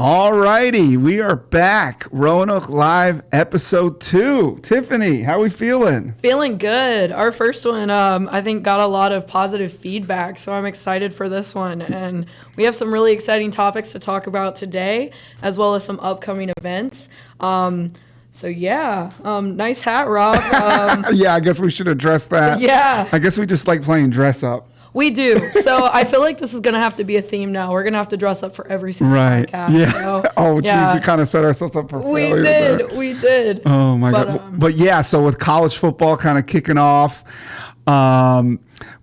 All righty, we are back. Roanoke Live, episode 2. Tiffany, how we feeling? Feeling good. Our first one, I think, got a lot of positive feedback, so I'm excited for this one. And we have some really exciting topics to talk about today, as well as some upcoming events. Nice hat, Rob. Yeah, I guess we should address that. Yeah. I guess we just like playing dress up. We do. So I feel like this is going to have to be a theme now. We're going to have to dress up for every single podcast. Yeah. So, geez, we kind of set ourselves up for failure. We did. Oh, my God. But yeah, so with college football kind of kicking off,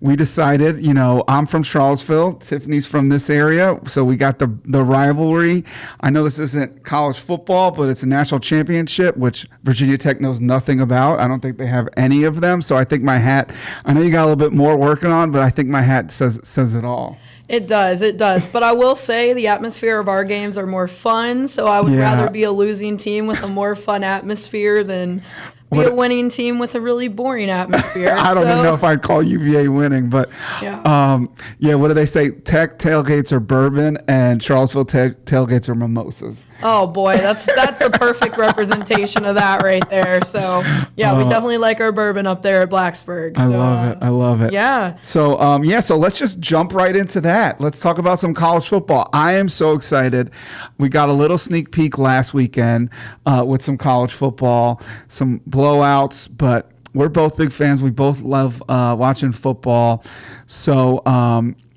we decided, I'm from Charlottesville. Tiffany's from this area. So we got the rivalry. I know this isn't college football, but it's a national championship, which Virginia Tech knows nothing about. I don't think they have any of them. So I think my hat, I know you got a little bit more working on, but I think my hat says it all. It does. But I will say the atmosphere of our games are more fun. So I would rather be a losing team with a more fun atmosphere than be a winning team with a really boring atmosphere. I don't even know if I'd call UVA winning, but what do they say? Tech tailgates are bourbon and Charlottesville tailgates are mimosas. Oh boy, that's the perfect representation of that right there. So we definitely like our bourbon up there at Blacksburg. I love it. Yeah. So so let's just jump right into that. Let's talk about some college football. I am so excited. We got a little sneak peek last weekend with some college football, some blowouts, but we're both big fans. We both love watching football. So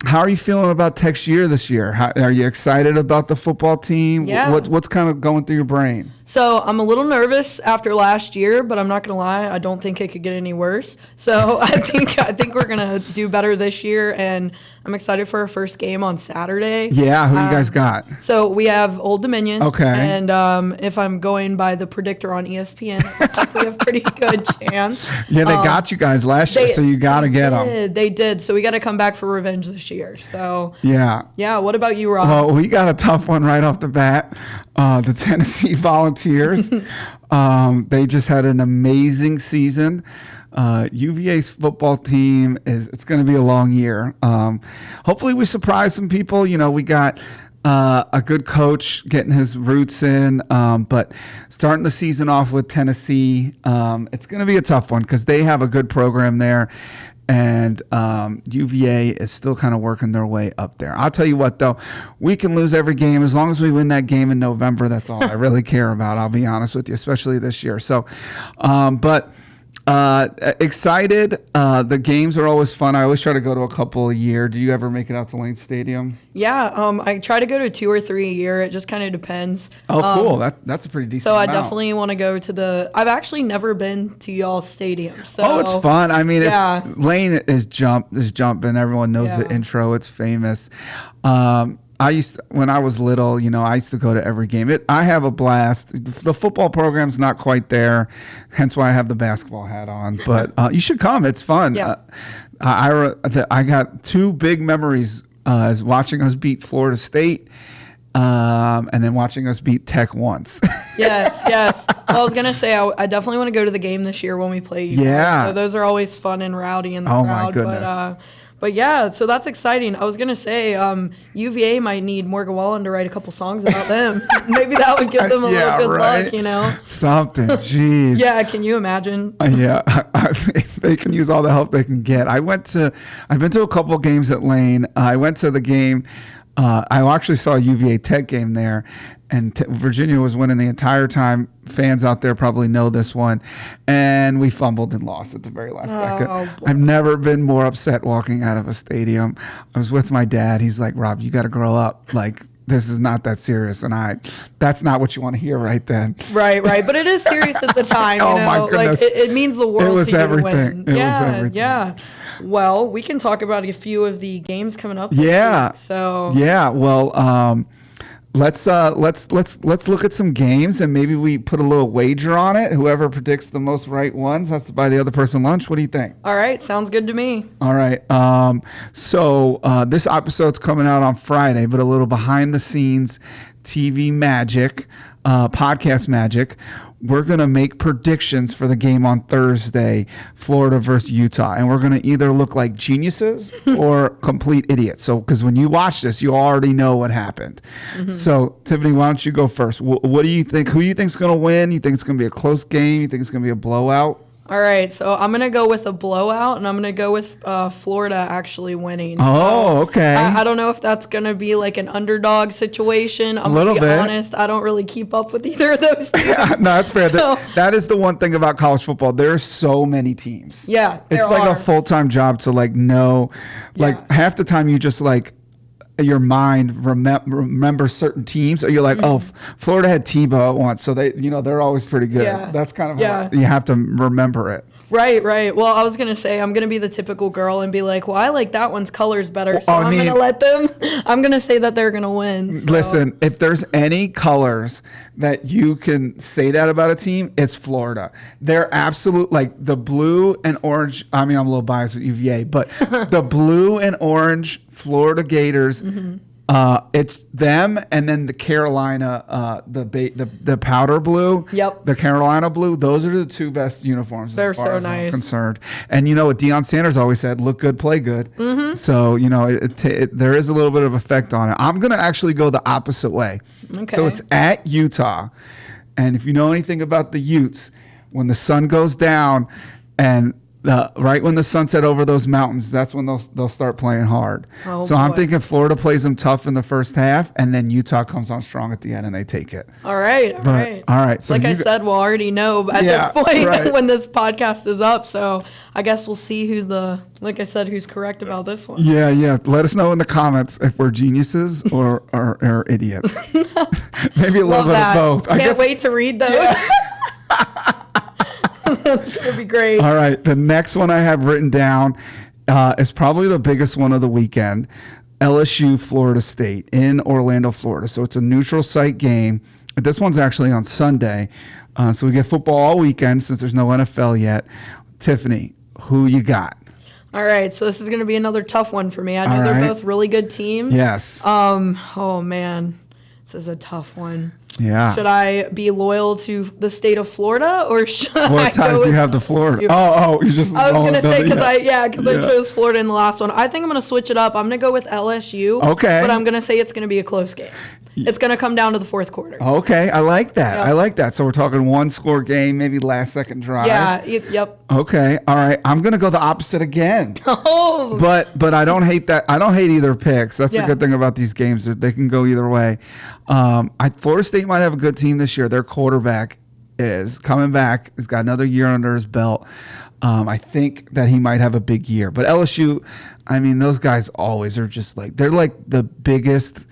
how are you feeling about Tech's year this year? Are you excited about the football team? Yeah. What's kind of going through your brain? So I'm a little nervous after last year, but I'm not going to lie. I don't think it could get any worse. So I think we're going to do better this year, and I'm excited for our first game on Saturday. Yeah, who you guys got? So we have Old Dominion. Okay. And if I'm going by the predictor on ESPN, it looks like we have a pretty good chance. Yeah, they got you guys last year, so you got to get them. They did. So we got to come back for revenge this year. So yeah. What about you, Rob? Well, we got a tough one right off the bat. The Tennessee Volunteers. They just had an amazing season. UVA's football team it's going to be a long year. Hopefully we surprise some people. We got a good coach getting his roots in, but starting the season off with Tennessee, it's going to be a tough one because they have a good program there. And UVA is still kind of working their way up there. I'll tell you what, though, we can lose every game. As long as we win that game in November, that's all I really care about, I'll be honest with you, especially this year. So, excited. The games are always fun. I always try to go to a couple a year. Do you ever make it out to Lane Stadium? Yeah, I try to go to 2 or 3 a year. It just kind of depends. Oh, cool. That's a pretty decent amount. I definitely want to go to I've actually never been to y'all's stadium. So it's fun. I mean, Lane is jumping. Everyone knows the intro. It's famous. When I was little, I used to go to every game. I have a blast. The football program's not quite there, hence why I have the basketball hat on. But you should come. It's fun. Yeah. I got 2 big memories as watching us beat Florida State and then watching us beat Tech once. Yes. Well, I was going to say, I definitely want to go to the game this year when we play you. Yeah. So those are always fun and rowdy in the crowd. My goodness. But yeah, so that's exciting. I was going to say, UVA might need Morgan Wallen to write a couple songs about them. Maybe that would give them a little good luck, Something, jeez. Yeah, can you imagine? They can use all the help they can get. I've been to a couple games at Lane. I went to the game. I actually saw a UVA Tech game there, and Virginia was winning the entire time. Fans out there probably know this one. And we fumbled and lost at the very last second. Boy. I've never been more upset walking out of a stadium. I was with my dad. He's like, Rob, you got to grow up. Like, this is not that serious. And that's not what you want to hear right then. Right. But it is serious at the time. My goodness. Like, it means the world. It was to you everything. To win. It was everything. Yeah. Well, we can talk about a few of the games coming up. Yeah. Week, so. Yeah. Well, let's look at some games and maybe we put a little wager on it. Whoever predicts the most right ones has to buy the other person lunch. What do you think? All right. Sounds good to me. All right. So this episode's coming out on Friday, but a little behind the scenes TV magic, podcast magic. we're going to make predictions for the game on Thursday, Florida versus Utah. And we're going to either look like geniuses or complete idiots. So, because when you watch this, you already know what happened. So, Tiffany, why don't you go first? What do you think? Who do you think is going to win? You think it's going to be a close game? You think it's going to be a blowout? All right, so I'm going to go with a blowout, and I'm going to go with Florida actually winning. Oh, okay. I don't know if that's going to be like an underdog situation. I'm going to be honest. I don't really keep up with either of those teams. No, that's fair. That is the one thing about college football. There's so many teams. Yeah, it's like a full-time job to like know. Like half the time you just like your mind remember certain teams, or you're like, oh, Florida had Tebow once, so they're always pretty good. Yeah. That's kind of how you have to remember it. Right. Well, I was gonna say I'm gonna be the typical girl and be like, well, I like that one's colors better, so I'm gonna let them. I'm gonna say that they're gonna win. So. Listen, if there's any colors that you can say that about a team, it's Florida. They're absolute, like the blue and orange. I mean, I'm a little biased with UVA, but the blue and orange Florida Gators. It's them, and then the Carolina, the powder blue. Yep. The Carolina blue. Those are the two best uniforms. They're as far so as nice. I'm concerned. And you know what Deion Sanders always said: "Look good, play good." So there is a little bit of effect on it. I'm gonna actually go the opposite way. Okay. So it's at Utah, and if you know anything about the Utes, when the sun goes down, and right when the sun set over those mountains, that's when they'll start playing hard. Oh, so I'm thinking Florida plays them tough in the first half, and then Utah comes on strong at the end and they take it. All right. So like I said, we'll already know at this point when this podcast is up. So I guess we'll see who's correct about this one. Yeah. Let us know in the comments if we're geniuses or idiots. Maybe a little bit of both. Can't wait to read those. Yeah. That's going to be great. All right. The next one I have written down is probably the biggest one of the weekend. LSU, Florida State in Orlando, Florida. So it's a neutral site game. This one's actually on Sunday. So we get football all weekend since there's no NFL yet. Tiffany, who you got? All right. So this is going to be another tough one for me. I know they're both really good teams. Yes. Oh, man. This is a tough one. Yeah. Should I be loyal to the state of Florida, or should what ties do you have to Florida? Oh, you just. I was gonna say because I chose Florida in the last one. I think I'm gonna switch it up. I'm gonna go with LSU. Okay. But I'm gonna say it's gonna be a close game. It's gonna come down to the fourth quarter. Okay, I like that. Yep. I like that. So we're talking 1-score game, maybe last second drive. Yeah. Yep. Okay. All right. I'm gonna go the opposite again. Oh. But I don't hate that. I don't hate either picks. That's the good thing about these games. They can go either way. Florida State might have a good team this year. Their quarterback is coming back. He's got another year under his belt. I think that he might have a big year. But LSU, I mean, those guys always are just like, they're like the biggest.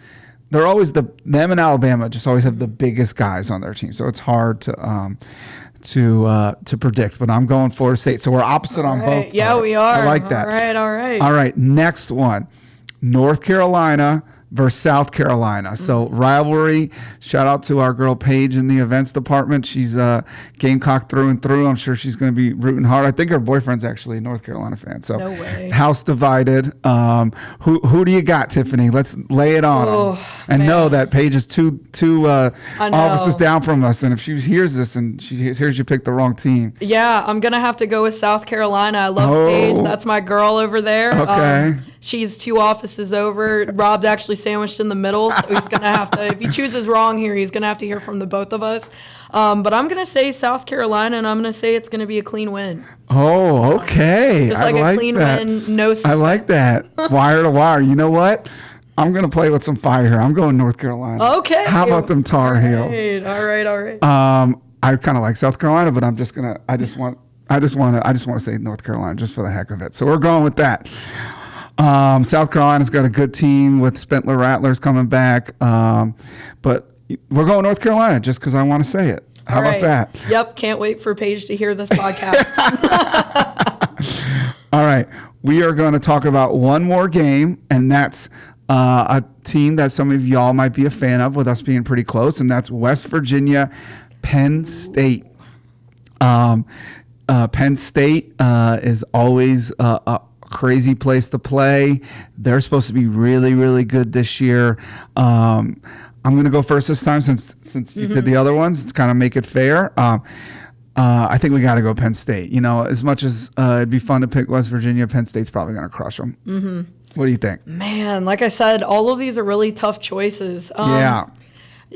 They're always them and Alabama just always have the biggest guys on their team. So it's hard to predict. But I'm going Florida State. So we're opposite on both. Yeah, we are. I like that. All right. Next one, North Carolina versus South Carolina. So rivalry. Shout out to our girl Paige in the events department. She's Gamecock through and through. I'm sure she's going to be rooting hard. I think her boyfriend's actually a North Carolina fan. So no way. House divided. Who do you got, Tiffany? Let's lay it on them. And know that Paige is two offices down from us. And if she hears this and she hears you pick the wrong team. Yeah, I'm going to have to go with South Carolina. I love Paige. That's my girl over there. Okay. She's 2 offices over. Rob's actually sandwiched in the middle, so he's going to have to, if he chooses wrong here, he's going to have to hear from the both of us. But I'm going to say South Carolina, and I'm going to say it's going to be a clean win. Oh, okay. Just like a clean win, no sweat. I like that. Wire to wire. You know what? I'm going to play with some fire here. I'm going North Carolina. Okay. How about them Tar Heels? All right. I kind of like South Carolina, but I'm just going to, I just want to say North Carolina just for the heck of it. So we're going with that. South Carolina's got a good team with Spentler Rattlers coming back. But we're going North Carolina just because I want to say it. How about that? Yep. Can't wait for Paige to hear this podcast. All right. We are going to talk about one more game, and that's a team that some of y'all might be a fan of with us being pretty close, and that's West Virginia, Penn State. Penn State is always crazy place to play. They're supposed to be really, really good this year. I'm going to go first this time since you did the other ones to kind of make it fair. I think we got to go Penn State. You know, as much as it'd be fun to pick West Virginia, Penn State's probably going to crush them. Mm-hmm. What do you think? Man, like I said, all of these are really tough choices. Yeah.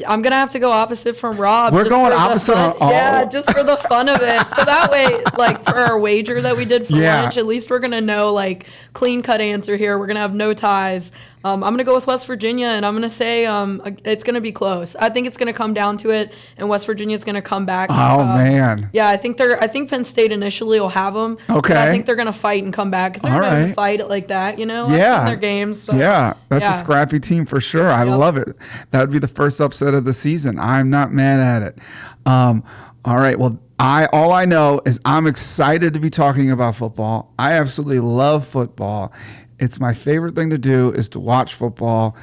I'm going to have to go opposite from Rob. We're going opposite on all. Yeah, just for the fun of it. So that way, like, for our wager that we did for lunch, at least we're going to know, like, clean-cut answer here. We're going to have no ties. I'm going to go with West Virginia, and I'm going to say it's going to be close. I think it's going to come down to it, and West Virginia's going to come back. Oh, man. Yeah, I think Penn State initially will have them. Okay. I think they're going to fight and come back because they're going to fight it like that, you know? Yeah. In their games. So, yeah, that's a scrappy team for sure. I love it. That would be the first upset of the season. I'm not mad at it. All right, well, all I know is I'm excited to be talking about football. I absolutely love football. It's my favorite thing to do is to watch football.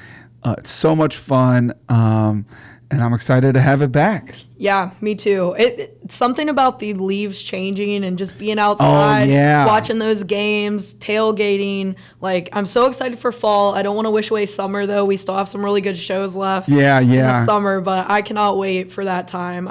It's so much fun, and I'm excited to have it back. Yeah, me too. It's something about the leaves changing and just being outside, watching those games, tailgating. Like, I'm so excited for fall. I don't want to wish away summer, though. We still have some really good shows left in the summer, but I cannot wait for that time.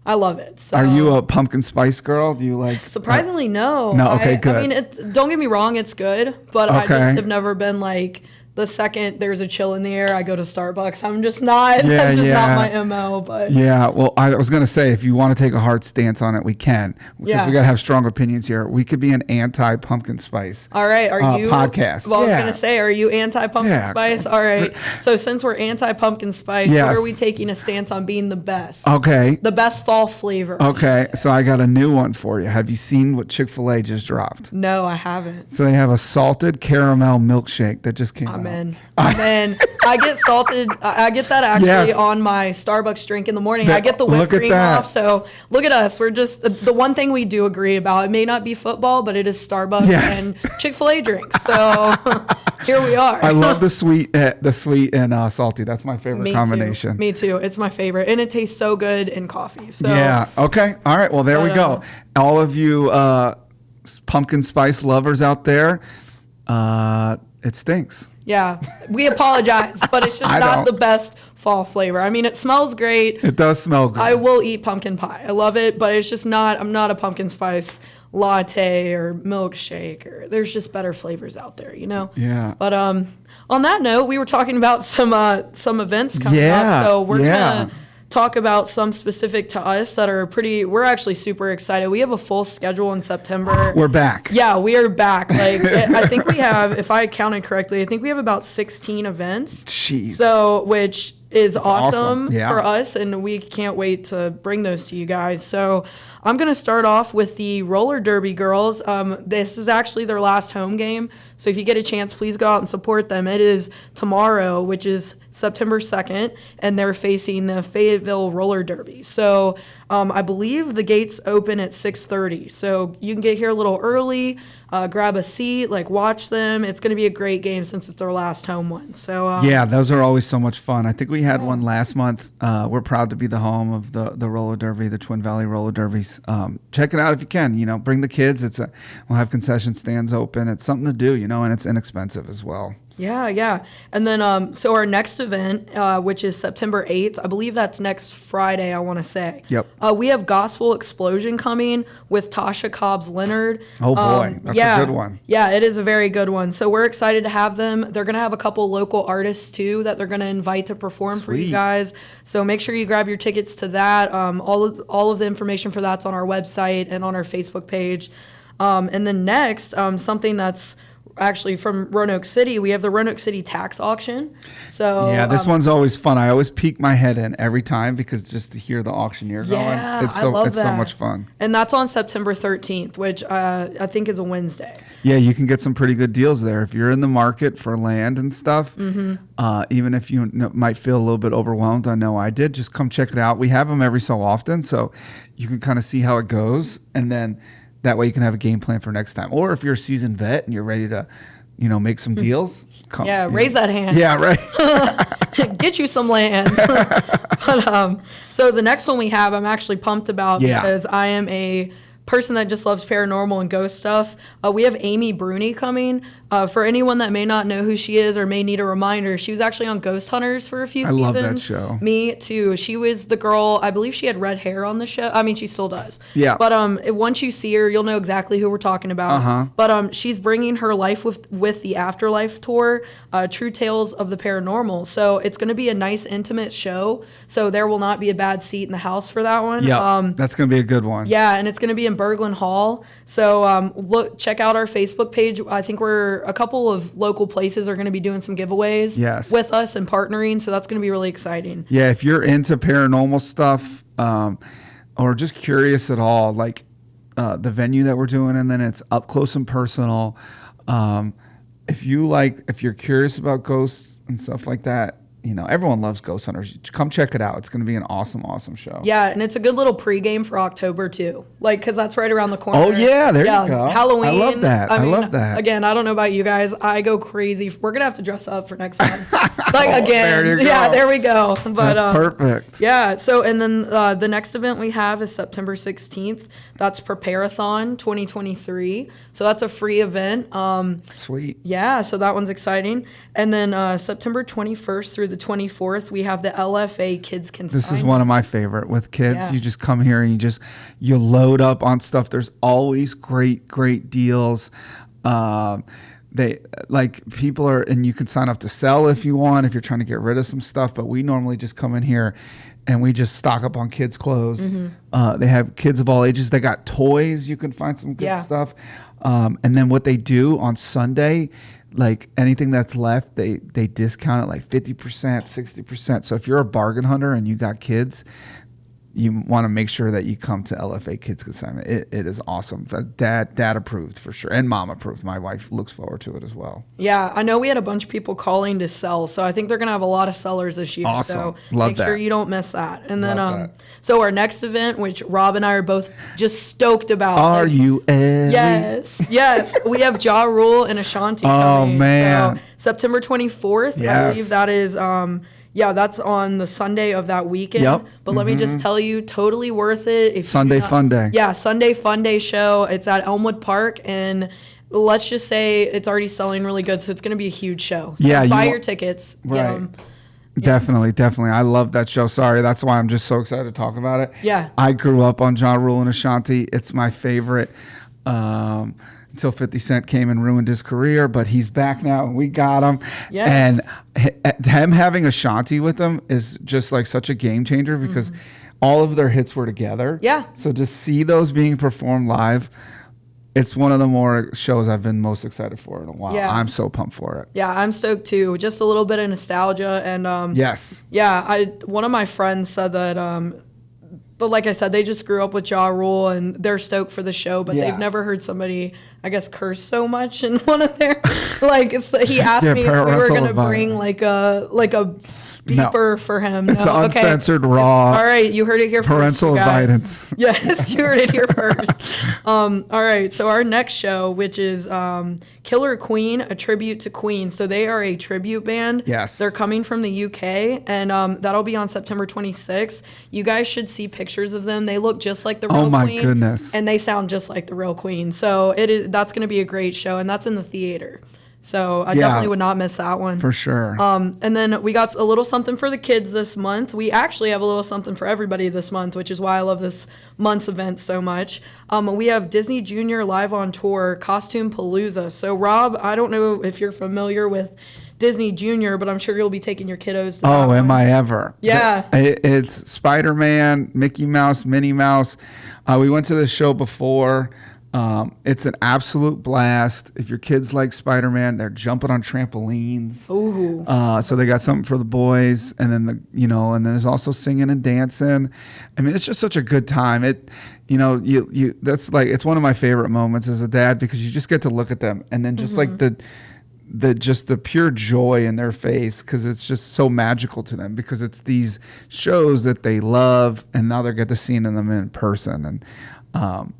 I love it. So. Are you a pumpkin spice girl? Do you like? Surprisingly, no. No, okay, good. I mean, don't get me wrong, it's good, but I just have never been like, the second there's a chill in the air, I go to Starbucks. I'm just not. That's just not my MO. But well, I was gonna say if you want to take a hard stance on it, we can. Because we gotta have strong opinions here. We could be an anti-pumpkin spice. All right, are you podcast? Well, I was gonna say, are you anti-pumpkin spice? All right. So since we're anti-pumpkin spice, what are we taking a stance on being the best? Okay. The best fall flavor. Okay, so I got a new one for you. Have you seen what Chick-fil-A just dropped? No, I haven't. So they have a salted caramel milkshake that just came out. Amen. I get salted. I get that actually on my Starbucks drink in the morning. I get the whipped cream off. So look at us. We're just the one thing we do agree about. It may not be football, but it is Starbucks and Chick-fil-A drinks. So here we are. I love the sweet and salty. That's my favorite combination. Me too. It's my favorite, and it tastes so good in coffee. So Okay. All right. Well, there we go. All of you pumpkin spice lovers out there, it stinks. Yeah, we apologize, but it's just not the best fall flavor. I mean, it smells great. It does smell good. I will eat pumpkin pie. I love it, but it's just not. I'm not a pumpkin spice latte or milkshake. Or there's just better flavors out there, you know. Yeah. But on that note, we were talking about some events coming up, so we're gonna talk about some specific to us that are we're actually super excited. We have a full schedule in September. We're back. Yeah, we are back. Like, I think we have, if I counted correctly, I think we have about 16 events. Jeez. So, which is awesome Yeah. for us, and we can't wait to bring those to you guys. So I'm going to start off with the roller derby girls. This is actually their last home game. So if you get a chance, please go out and support them. It is tomorrow, which is September 2nd, and they're facing the Fayetteville Roller Derby. So I believe the gates open at 6:30. So you can get here a little early, grab a seat, watch them. It's going to be a great game since it's their last home one. So those are always so much fun. I think we had one last month. We're proud to be the home of the roller derby, the Twin Valley Roller Derbies. Check it out if you can. You know, bring the kids. We'll have concession stands open. It's something to do, and it's inexpensive as well. Yeah. And then, so our next event, which is September 8th, I believe that's next Friday, I want to say. Yep. We have Gospel Explosion coming with Tasha Cobbs Leonard. Oh, boy. That's a good one. Yeah, it is a very good one. So we're excited to have them. They're going to have a couple local artists, too, that they're going to invite to perform for you guys. So make sure you grab your tickets to that. All of the information for that's on our website and on our Facebook page. And then next, something that's actually from Roanoke City, we have the Roanoke City tax auction. So this one's always fun. I always peek my head in every time because just to hear the auctioneer going, it's so much fun. And that's on September 13th, which I think is a Wednesday. Yeah, you can get some pretty good deals there if you're in the market for land and stuff. Mm-hmm. Even if you might feel a little bit overwhelmed, I know I did. Just come check it out. We have them every so often, so you can kind of see how it goes, and then that way you can have a game plan for next time. Or if you're a seasoned vet and you're ready to, make some deals, come. Yeah, raise that hand. Yeah, right. Get you some land. But so the next one we have, I'm actually pumped about because I am a person that just loves paranormal and ghost stuff, we have Amy Bruni coming. For anyone that may not know who she is or may need a reminder, she was actually on Ghost Hunters for a few seasons. I love that show. Me too. She was the girl, I believe she had red hair on the show. I mean, she still does. Yeah. But once you see her, you'll know exactly who we're talking about. But she's bringing her Life with the Afterlife tour, True Tales of the Paranormal. So it's going to be a nice, intimate show. So there will not be a bad seat in the house for that one. Yeah, that's going to be a good one. Yeah, and it's going to be in Berglund Hall. So check out our Facebook page. I think a couple of local places are going to be doing some giveaways with us and partnering. So that's going to be really exciting. Yeah, if you're into paranormal stuff or just curious at all, like the venue that we're doing, and then it's up close and personal. If you're curious about ghosts and stuff like that, everyone loves Ghost Hunters. Come check it out. It's going to be an awesome, awesome show. Yeah, and it's a good little pregame for October, too. Because that's right around the corner. Oh, yeah, there you go. Halloween. I love that. I love that. Again, I don't know about you guys. I go crazy. We're going to have to dress up for next month. Again. There you go. Yeah, there we go. But, that's perfect. Yeah, so, and then the next event we have is September 16th. That's Preparathon 2023. So that's a free event. Sweet. Yeah, so that one's exciting. And then September 21st through the 24th, we have the LFA Kids Consign. This is one of my favorite with kids. Yeah. You just come here and you load up on stuff. There's always great deals. People are, and you can sign up to sell if you want, if you're trying to get rid of some stuff. But we normally just come in here and we just stock up on kids' clothes. They have kids of all ages. They got toys. You can find some good stuff. And then what they do on Sunday, like anything that's left, they discount it like 50%, 60%. So if you're a bargain hunter and you got kids, you want to make sure that you come to LFA Kids Consignment. It is awesome. Dad approved for sure, and mom approved. My wife looks forward to it as well. Yeah, I know we had a bunch of people calling to sell, so I think they're gonna have a lot of sellers this year. Awesome. So Love make that. sure you don't miss that. And then so our next event, which Rob and I are both just stoked about. Are you Ellie? Yes. We have Ja Rule and Ashanti coming. Oh man. So, September 24th. Yes. I believe that is that's on the Sunday of that weekend. Yep. But let me just tell you, totally worth it. If Sunday Fun Day. Yeah, Sunday Fun Day show. It's at Elmwood Park, and let's just say it's already selling really good, so it's going to be a huge show. So buy your tickets. Right. Definitely. I love that show. Sorry, that's why I'm just so excited to talk about it. Yeah. I grew up on Ja Rule and Ashanti. It's my favorite. Until 50 Cent came and ruined his career, but he's back now and we got him. Yes. And him having Ashanti with him is just like such a game changer because all of their hits were together. Yeah. So to see those being performed live, it's one of the more shows I've been most excited for in a while. Yeah. I'm so pumped for it. Yeah, I'm stoked too. Just a little bit of nostalgia and yes. Yeah, one of my friends said that but like I said, they just grew up with Ja Rule and they're stoked for the show, but they've never heard somebody, I guess, curse so much in one of their he asked me if we were gonna bring like a beeper for him. It's uncensored, raw. All right, you heard it here parental first. Parental guidance. Yes, you heard it here first. All right, so our next show, which is Killer Queen, a tribute to Queen. So they are a tribute band. Yes. They're coming from the UK, and that'll be on September 26th. You guys should see pictures of them. They look just like the real Queen. Oh my goodness. And they sound just like the real Queen. So that's going to be a great show, and that's in the theater. So I definitely would not miss that one. For sure. And then we got a little something for the kids this month. We actually have a little something for everybody this month, which is why I love this month's event so much. We have Disney Junior live on tour, Costume Palooza. So Rob, I don't know if you're familiar with Disney Junior, but I'm sure you'll be taking your kiddos to that am one. I ever? Yeah. It's Spider-Man, Mickey Mouse, Minnie Mouse. We went to this show before. It's an absolute blast. If your kids like Spider-Man, they're jumping on trampolines. Ooh. So they got something for the boys, and then and then there's also singing and dancing. I mean, it's just such a good time. That's like, it's one of my favorite moments as a dad because you just get to look at them, and then just like the pure joy in their face because it's just so magical to them because it's these shows that they love, and now they get to see them in person. And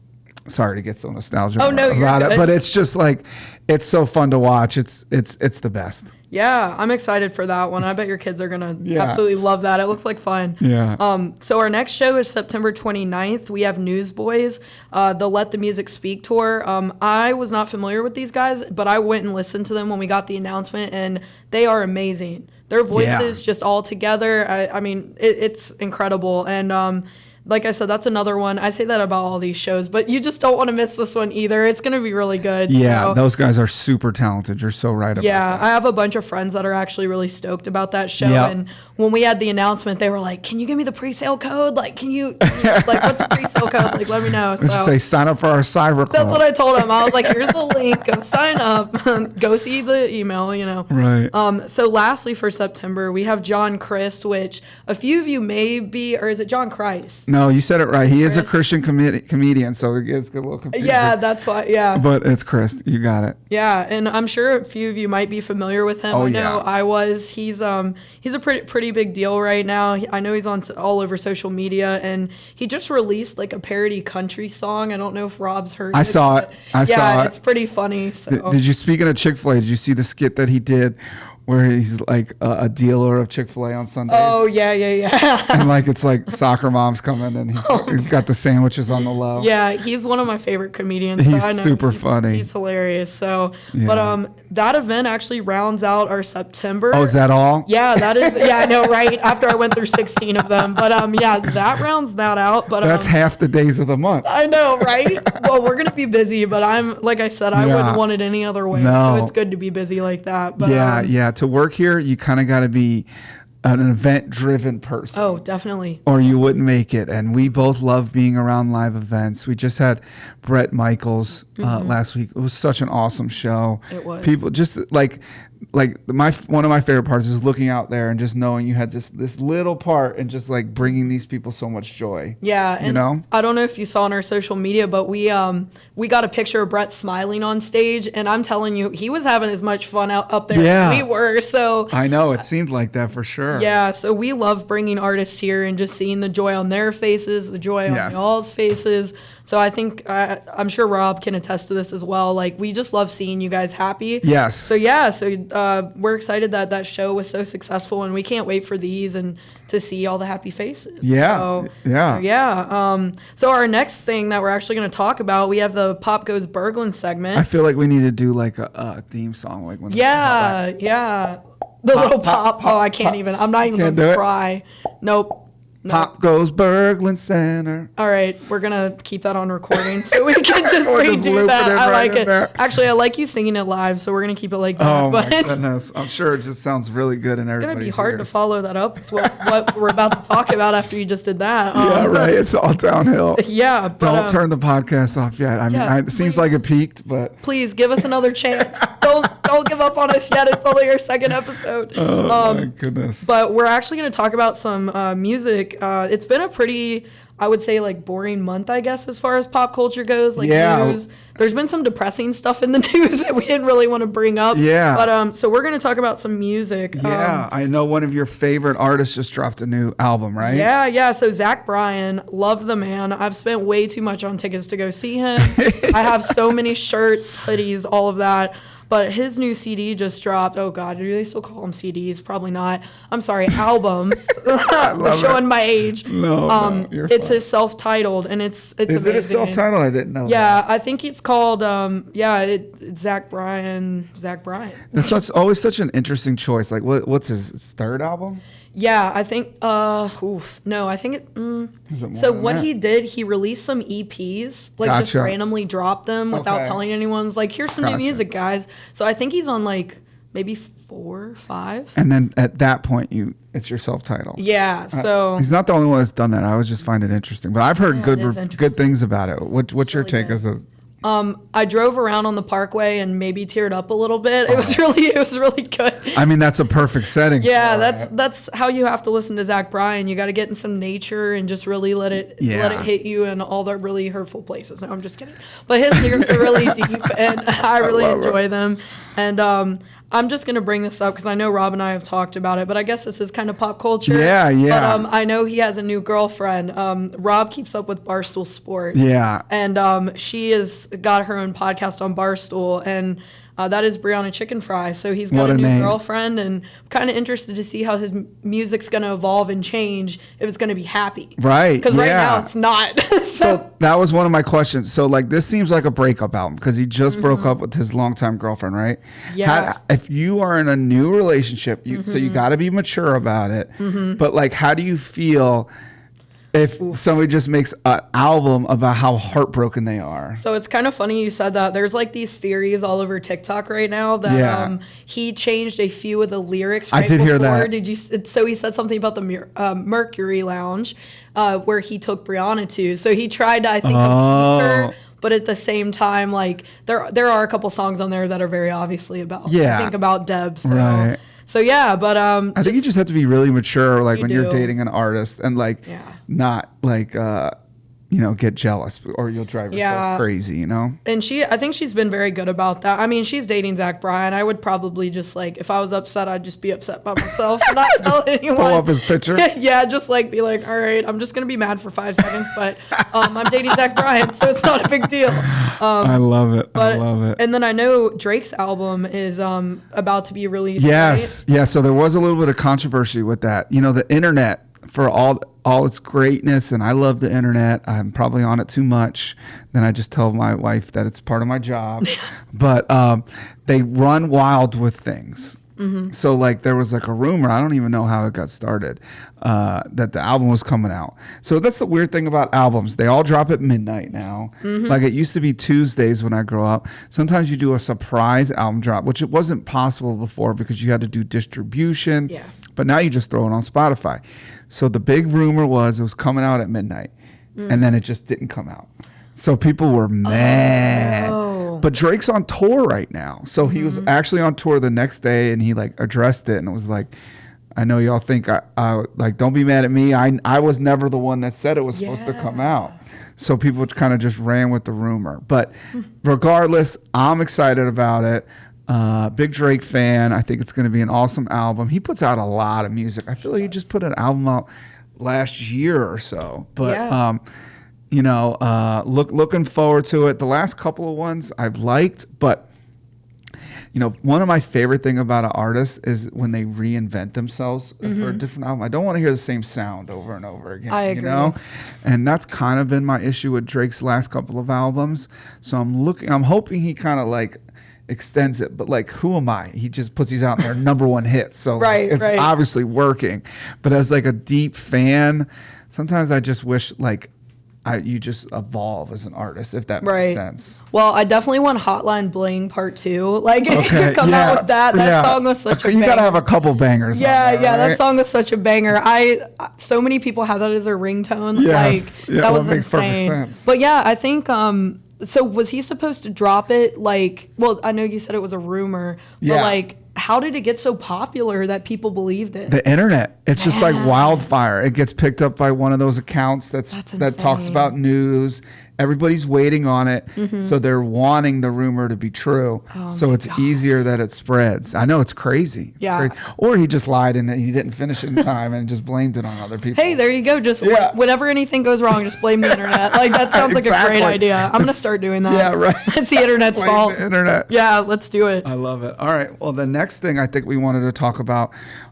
sorry to get so nostalgic about good. it, but it's just like, it's so fun to watch. It's the best. Yeah, I'm excited for that one. I bet your kids are going to Yeah. absolutely love that. It looks like fun. Yeah. So our next show is September 29th. We have Newsboys, the Let the Music Speak tour. I was not familiar with these guys, but I went and listened to them when we got the announcement, and they are amazing. Their voices just all together. I mean, it's incredible. And like I said, that's another one. I say that about all these shows, but you just don't want to miss this one either. It's going to be really good. Yeah, so. those guys are super talented. You're so right about that. I have a bunch of friends that are actually really stoked about that show. Yep. And when we had the announcement, they were like, "Can you give me the pre-sale code? Like, can you like, what's the pre-sale code? Like, let me know." So Let's just say sign up for our cyber club. that's what I told them. I was like, "Here's the link. Go sign up. Go see the email." Right. So lastly, for September, we have John Christ, which a few of you may be, or is it John Christ? No, you said it right. He is a Chris. Christian comedian, so it gets a little confusing. Yeah, that's why. Yeah. But it's Chris. You got it. Yeah, and I'm sure a few of you might be familiar with him. Oh, I know yeah. I was. He's a pretty big deal right now. I know he's on all over social media, and he just released like a parody country song. I don't know if Rob's heard I it. saw it. but saw it. It's pretty funny. So. Did you, speaking of Chick-fil-A, did you see the skit that he did where he's like a dealer of Chick-fil-A on Sundays? Oh, yeah. And like it's like soccer moms coming and he's got the sandwiches on the low. Yeah, he's one of my favorite comedians. He's so I know super funny. He's hilarious. So, Yeah. but that event actually rounds out our September. Oh, is that all? Yeah, that is. Yeah, I know, right? After I went through 16 of them, but yeah, that rounds that out. But That's half the days of the month. I know, right? Well, we're gonna be busy, but like I said, I wouldn't want it any other way. No. So it's good to be busy like that. But Yeah. To work here, you kind of got to be an event-driven person. Oh, definitely. Or you wouldn't make it. And we both love being around live events. We just had Brett Michaels last week. It was such an awesome show. It was. People just like one of my favorite parts is looking out there and just knowing you had just this little part and just like bringing these people so much joy. Yeah, and you know? I don't know if you saw on our social media, but we got a picture of Brett smiling on stage, and I'm telling you, he was having as much fun up there as we were. So I know it seemed like that for sure. yeah, so we love bringing artists here and just seeing the joy on their faces, the joy on y'all's faces. So I think I'm sure Rob can attest to this as well. Like, we just love seeing you guys happy. Yes. So we're excited that show was so successful, and we can't wait for these and to see all the happy faces. Yeah. So our next thing that we're actually going to talk about, we have the Pop Goes Berglund segment. I feel like we need to do like a theme song, like when The little pop. Oh, I can't even. I'm not even going to try. Nope. Pop Goes Berglund Center. All right, we're gonna keep that on recording so we can just just redo looping that. it I right like in it. there. Actually, I like you singing it live, so we're gonna keep it like that. Oh but my goodness! I'm sure it just sounds really good in everybody's it's gonna be hard ears. to follow that up with what we're about to talk about after you just did that. Yeah, right. It's all downhill. Yeah, but Don't turn the podcast off yet. I mean, it seems like it peaked, but please give us another chance. Don't give up on us yet. It's only our second episode. oh my goodness! But we're actually going to talk about some music. It's been a pretty, I would say, like, boring month, I guess, as far as pop culture goes. Like, news. There's been some depressing stuff in the news that we didn't really want to bring up. Yeah. But so we're going to talk about some music. Yeah, I know one of your favorite artists just dropped a new album, right? Yeah. So Zach Bryan, love the man. I've spent way too much on tickets to go see him. I have so many shirts, hoodies, all of that. But his new CD just dropped. Oh, God, do they still call them CDs? Probably not. I'm sorry, albums. I'm showing my age. No, you're it's fine. his self-titled, and it's Is amazing. it a self-titled? I didn't know. Yeah, I think it's called, it's Zach Bryan. That's always such an interesting choice. Like, what's his third album? Yeah, I think, I think it, Is it more so than what that? he did, he released some EPs, like just Gotcha. randomly dropped them without Okay. telling anyone. It's like, here's some new Gotcha. music, guys. So I think he's on like maybe 4, 5. And then at that point, it's your self-titled. Yeah, so He's not the only one that's done that. I always just find it interesting, but I've heard Yeah, good it is interesting. good things about it. What's your really take good. as a? I drove around on the Parkway and maybe teared up a little bit. It was really good. I mean, that's a perfect setting. Yeah, for it. that's how you have to listen to Zach Bryan. You got to get in some nature and just really let it hit you in all the really hurtful places. No, I'm just kidding. But his lyrics are really deep, and I really enjoy them. And I'm just gonna bring this up because I know Rob and I have talked about it, but I guess this is kind of pop culture. Yeah. But I know he has a new girlfriend. Rob keeps up with Barstool Sports. Yeah. And she has got her own podcast on Barstool, and That is Brianna Chicken Fry. So he's got What a a new name. girlfriend, and I'm kind of interested to see how his music's going to evolve and change, if it's going to be happy. Right. Because right yeah. now it's not. So that was one of my questions. So like this seems like a breakup album because he just broke up with his longtime girlfriend, right? Yeah. If you are in a new relationship, so you got to be mature about it. But like, how do you feel if somebody just makes an album about how heartbroken they are? So it's kind of funny you said that. There's like these theories all over TikTok right now that he changed a few of the lyrics. Right I did before. hear that. Did you? So he said something about the Mercury Lounge, where he took Brianna to. So he tried to, I think, appease her. But at the same time, like there are a couple songs on there that are very obviously about, I think, about Deb. So. Right. So yeah, but I think you just have to be really mature, like when you're dating an artist, and like not like get jealous or you'll drive yourself crazy, you know? And I think she's been very good about that. I mean, she's dating Zach Bryan. I would probably just like, if I was upset, I'd just be upset by myself and not tell anyone. Pull up his picture. Yeah, just like be like, all right, I'm just going to be mad for 5 seconds, but I'm dating Zach Bryan, so it's not a big deal. I love it. I love it. And then I know Drake's album is about to be released. Yes. Right? Yeah. So there was a little bit of controversy with that. You know, the internet, for all its greatness, and I love the internet. I'm probably on it too much. Then I just tell my wife that it's part of my job. But they run wild with things. So like there was like a rumor, I don't even know how it got started, that the album was coming out. So that's the weird thing about albums. They all drop at midnight now. Like it used to be Tuesdays when I grew up. Sometimes you do a surprise album drop, which it wasn't possible before because you had to do distribution. Yeah. But now you just throw it on Spotify. So the big rumor was it was coming out at midnight, and then it just didn't come out. So people were mad. Oh. But Drake's on tour right now. So he was actually on tour the next day, and he like addressed it, and it was like, I know y'all think I like, don't be mad at me. I was never the one that said it was supposed to come out. So people kind of just ran with the rumor. But regardless, I'm excited about it. Big Drake fan. I think it's going to be an awesome album. He puts out a lot of music. I feel like he just put an album out last year or so. But looking forward to it. The last couple of ones I've liked, but one of my favorite thing about an artist is when they reinvent themselves for a different album. I don't want to hear the same sound over and over again. I agree. And that's kind of been my issue with Drake's last couple of albums. So I'm hoping he kind of like extends it, but like, who am I? He just puts these out and they're number one hits. So it's obviously working. But as like a deep fan, sometimes I just wish like you just evolve as an artist, if that makes sense. Well, I definitely want Hotline Bling Part 2. Like, come out with that. That song was such a banger. You gotta have a couple bangers. That song was such a banger. So many people have that as their ringtone. Yes. Like, that was insane. But yeah, I think so was he supposed to drop it like, well, I know you said it was a rumor, but like, how did it get so popular that people believed it? The internet. It's just like wildfire. It gets picked up by one of those accounts that talks about news. Everybody's waiting on it. So they're wanting the rumor to be true. So it's easier that it spreads. I know it's crazy. Crazy. Or he just lied and he didn't finish it in time and just blamed it on other people. Hey, there you go. Just whenever anything goes wrong, just blame the internet. Like, that sounds like a great idea. I'm going to start doing that. Yeah, right. It's the internet's fault. The internet. Yeah, let's do it. I love it. All right. Well, the next thing I think we wanted to talk about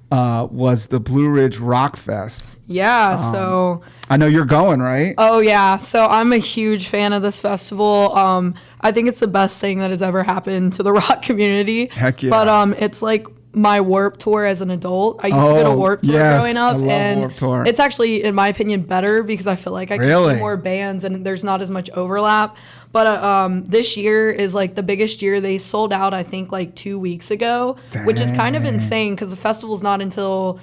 was the Blue Ridge Rock Fest. Yeah, so I know you're going, right? Oh yeah, so I'm a huge fan of this festival. I think it's the best thing that has ever happened to the rock community. Heck yeah. But it's like my Warped Tour as an adult. I used to go to Warped Tour growing up, I love and Warped Tour. It's actually, in my opinion, better because I feel like I can see more bands and there's not as much overlap. But this year is like the biggest year. They sold out, I think, like 2 weeks ago, which is kind of insane because the festival's not until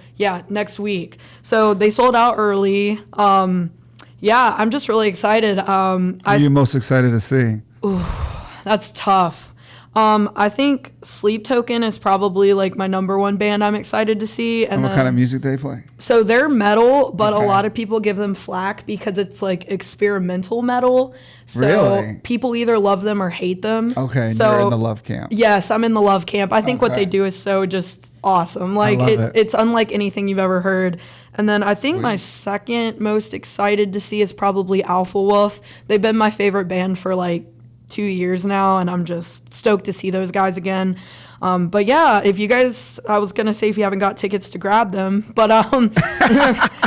next week. So they sold out early. I'm just really excited. Who are you most excited to see? Ooh, that's tough. I think Sleep Token is probably like my number one band I'm excited to see. And what kind of music they play? So they're metal, but a lot of people give them flack because it's like experimental metal. So people either love them or hate them. Okay, so you're in the love camp. Yes, I'm in the love camp. I think what they do is so just awesome. Like it's unlike anything you've ever heard. And then I think my second most excited to see is probably Alpha Wolf. They've been my favorite band for like 2 years now, and I'm just stoked to see those guys again. But yeah, if you guys, I was going to say if you haven't got tickets to grab them, but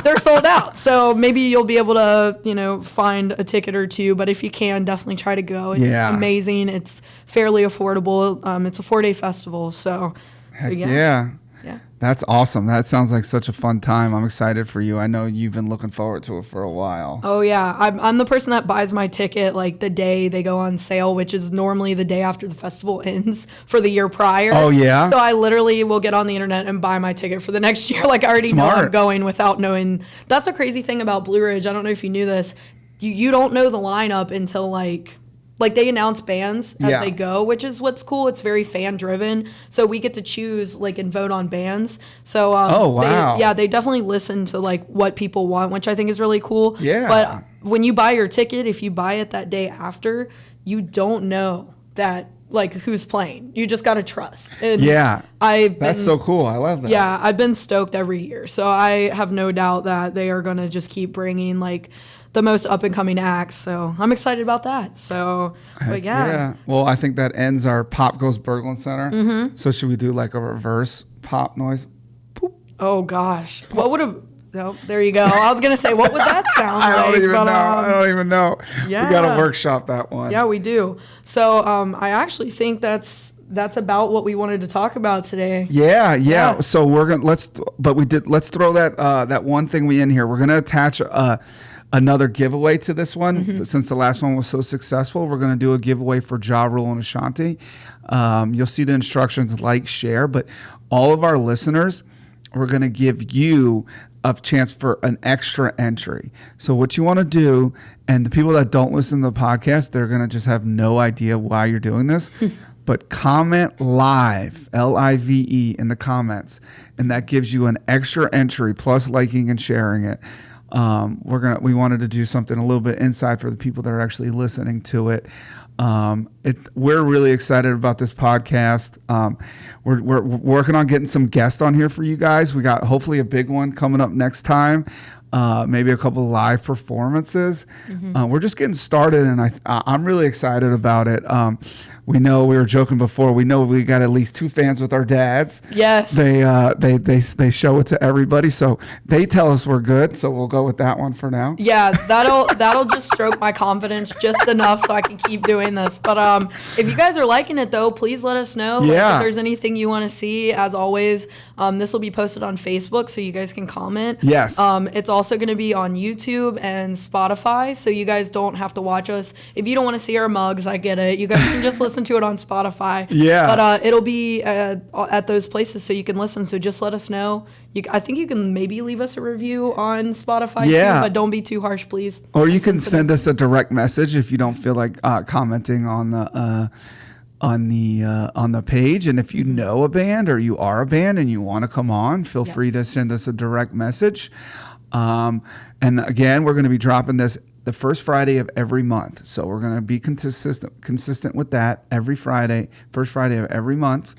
they're sold out. So maybe you'll be able to, find a ticket or two. But if you can, definitely try to go. It's amazing. It's fairly affordable. It's a 4-day festival. So yeah. That's awesome. That sounds like such a fun time. I'm excited for you. I know you've been looking forward to it for a while. Oh, yeah. I'm the person that buys my ticket like the day they go on sale, which is normally the day after the festival ends for the year prior. Oh, yeah? So I literally will get on the internet and buy my ticket for the next year. Like I already know I'm going without knowing. That's a crazy thing about Blue Ridge. I don't know if you knew this. You don't know the lineup until like they announce bands as they go, which is what's cool. It's very fan driven. So we get to choose and vote on bands. So they definitely listen to what people want, which I think is really cool. Yeah. But when you buy your ticket, if you buy it that day after, you don't know that who's playing. You just got to trust. And that's so cool. I love that. Yeah, I've been stoked every year. So I have no doubt that they are going to just keep bringing the most up-and-coming acts, so I'm excited about that. So, but yeah. Well, I think that ends our Pop Goes Berglund Center. Mm-hmm. So should we do a reverse pop noise? Poop. Oh, gosh. What would have... No, there you go. I was going to say, what would that sound like? I don't even know. Yeah. We got to workshop that one. Yeah, we do. So I actually think that's about what we wanted to talk about today. Yeah. So we're going to... Let's throw that one thing we in here. We're going to attach another giveaway to this one. Mm-hmm. Since the last one was so successful, we're going to do a giveaway for Ja Rule and Ashanti. You'll see the instructions, share, but all of our listeners, we're going to give you a chance for an extra entry. So what you want to do, and the people that don't listen to the podcast, they're going to just have no idea why you're doing this, but comment live, LIVE, in the comments, and that gives you an extra entry plus liking and sharing it. We wanted to do something a little bit inside for the people that are actually listening to it. We're really excited about this podcast. We're working on getting some guests on here for you guys. We got hopefully a big one coming up next time. Maybe a couple of live performances. Mm-hmm. We're just getting started, and I'm really excited about it. We know, we were joking before, we know we got at least 2 fans with our dads. Yes. They show it to everybody, so they tell us we're good, so we'll go with that one for now. Yeah, that'll just stroke my confidence just enough so I can keep doing this. But if you guys are liking it, though, please let us know. If there's anything you want to see. As always, this will be posted on Facebook, so you guys can comment. Yes. It's also going to be on YouTube and Spotify, so you guys don't have to watch us. If you don't want to see our mugs, I get it. You guys can just listen to it on Spotify. Yeah. But it'll be at those places, so you can listen. So just let us know. I think you can maybe leave us a review on Spotify too, but don't be too harsh, please. Or you can send us a direct message if you don't feel like commenting on the page. And if you know a band or you are a band and you want to come on, feel free to send us a direct message. And again, we're going to be dropping this the first Friday of every month. So we're going to be consistent with that every Friday, first Friday of every month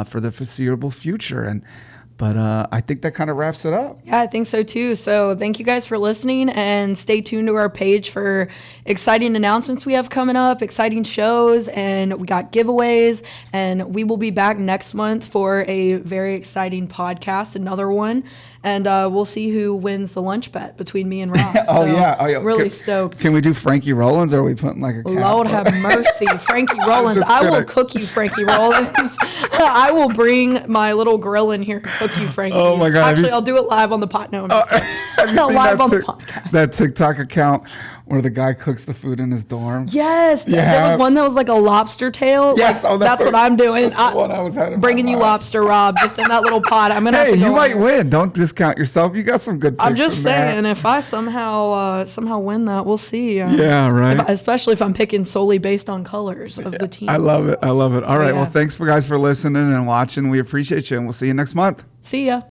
for the foreseeable future. But I think that kind of wraps it up. Yeah, I think so too. So thank you guys for listening, and stay tuned to our page for exciting announcements we have coming up, exciting shows, and we got giveaways. And we will be back next month for a very exciting podcast, another one. And we'll see who wins the lunch bet between me and Rob. Really stoked. Can we do Frankie Rollins, or are we putting a cap? Lord have mercy. Frankie Rollins. I will cook you, Frankie Rollins. I will bring my little grill in here and cook you, Frankie. Oh, my God. Actually, I'll do it live on the pot. No, I'm just kidding. Live on the podcast. That TikTok account where the guy cooks the food in his dorm. Yes. There was one that was like a lobster tail. Yes. That's what I'm doing. That's the one I was having. Bringing you lobster, Rob, just in that little pot. I'm going to have to go you might win. Don't discount yourself. You got some good picks. I'm just saying, if I somehow win that, we'll see. Yeah, right. Especially if I'm picking solely based on colors of the team. I love it. All right. Well, thanks guys for listening and watching. We appreciate you, and we'll see you next month. See ya.